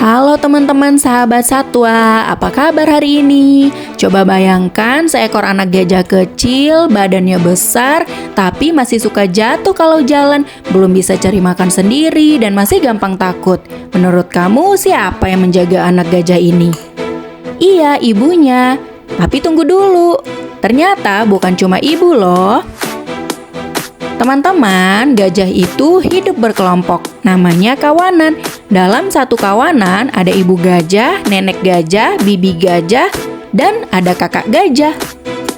Halo teman-teman sahabat satwa, apa kabar hari ini? Coba bayangkan seekor anak gajah kecil, badannya besar, tapi masih suka jatuh kalau jalan, belum bisa cari makan sendiri, dan masih gampang takut. Menurut kamu siapa yang menjaga anak gajah ini? Iya, ibunya. Tapi tunggu dulu, ternyata bukan cuma ibu loh. Teman-teman, gajah itu hidup berkelompok, namanya kawanan. Dalam satu kawanan ada ibu gajah, nenek gajah, bibi gajah, dan ada kakak gajah.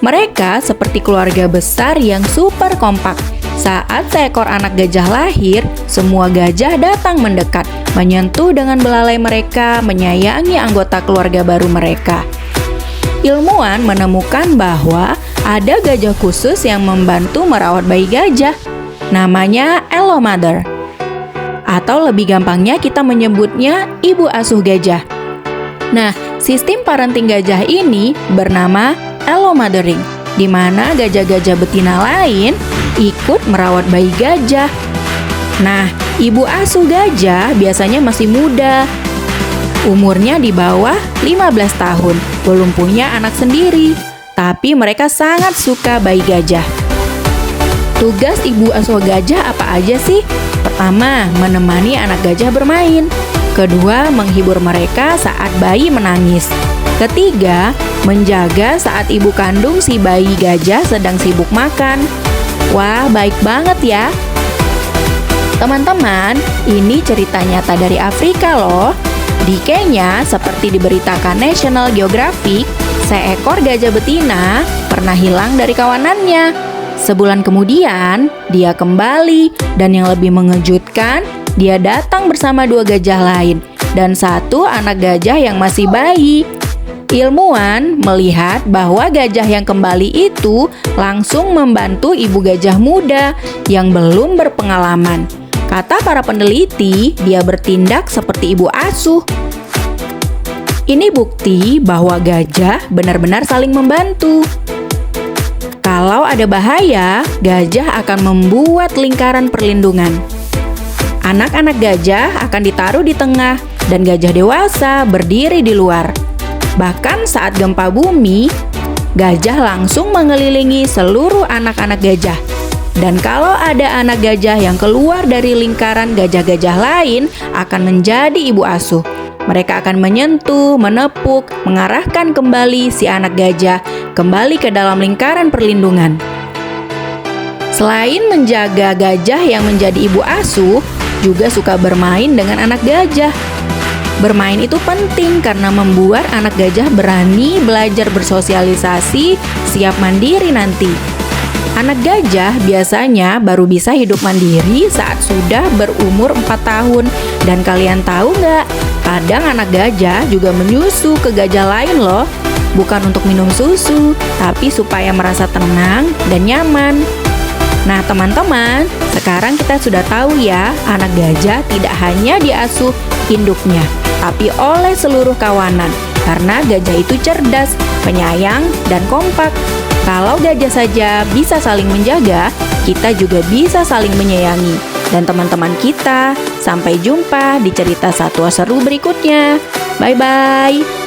Mereka seperti keluarga besar yang super kompak. Saat seekor anak gajah lahir, semua gajah datang mendekat, menyentuh dengan belalai mereka, menyayangi anggota keluarga baru mereka. Ilmuwan menemukan bahwa ada gajah khusus yang membantu merawat bayi gajah. Namanya Allo Mother. Atau lebih gampangnya kita menyebutnya ibu asuh gajah. Nah, sistem parenting gajah ini bernama Allo Mothering, di mana gajah-gajah betina lain ikut merawat bayi gajah. Nah, ibu asuh gajah biasanya masih muda. Umurnya di bawah 15 tahun, belum punya anak sendiri, tapi mereka sangat suka bayi gajah. Tugas ibu asuh gajah apa aja sih? Pertama, menemani anak gajah bermain. Kedua, menghibur mereka saat bayi menangis. Ketiga, menjaga saat ibu kandung si bayi gajah sedang sibuk makan. Wah, baik banget ya. Teman-teman, ini cerita nyata dari Afrika loh. Di Kenya, seperti diberitakan National Geographic, seekor gajah betina pernah hilang dari kawanannya. Sebulan kemudian, dia kembali, dan yang lebih mengejutkan, dia datang bersama dua gajah lain dan satu anak gajah yang masih bayi. Ilmuwan melihat bahwa gajah yang kembali itu langsung membantu ibu gajah muda yang belum berpengalaman. Kata para peneliti, dia bertindak seperti ibu asuh. Ini bukti bahwa gajah benar-benar saling membantu. Kalau ada bahaya, gajah akan membuat lingkaran perlindungan. Anak-anak gajah akan ditaruh di tengah dan gajah dewasa berdiri di luar. Bahkan saat gempa bumi, gajah langsung mengelilingi seluruh anak-anak gajah. Dan kalau ada anak gajah yang keluar dari lingkaran gajah-gajah lain, akan menjadi ibu asuh. Mereka akan menyentuh, menepuk, mengarahkan kembali si anak gajah kembali ke dalam lingkaran perlindungan. Selain menjaga gajah yang menjadi ibu asuh, juga suka bermain dengan anak gajah. Bermain itu penting karena membuat anak gajah berani belajar bersosialisasi, siap mandiri nanti. Anak gajah biasanya baru bisa hidup mandiri saat sudah berumur 4 tahun. Dan kalian tahu nggak? Kadang anak gajah juga menyusu ke gajah lain loh. Bukan untuk minum susu, tapi supaya merasa tenang dan nyaman. Nah teman-teman, sekarang kita sudah tahu ya, anak gajah tidak hanya diasuh induknya, tapi oleh seluruh kawanan. Karena gajah itu cerdas, penyayang, dan kompak. Kalau gajah saja bisa saling menjaga, kita juga bisa saling menyayangi. Dan teman-teman kita, sampai jumpa di cerita satwa seru berikutnya. Bye-bye.